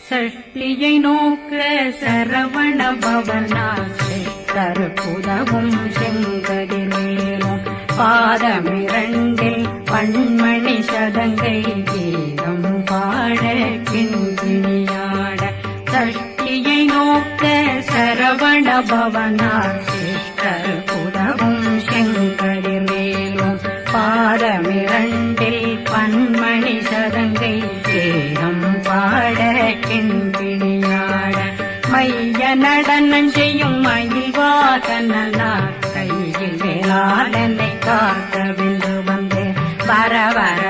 சஷ்டியை நோக்க சரவண பவனாசை கருப்புதவும் செங்கதிர்வேலும் பாதமிரண்டில் பண்மணி சதங்கை கீதம் பாட கிண்கிணியாட சஷ்டியை நோக்க சரவண பவனாசை கருப்புதவும் செங்கதிர்வேலும் பாதமிரண்டில் பண்மணி சதங்கை கீதம் பாட கிண்கிணியாட மைய நடனம் செய்யும் மயில் வாகனார் கையில் வேளாளனை காக்க வென்று வந்து வர வர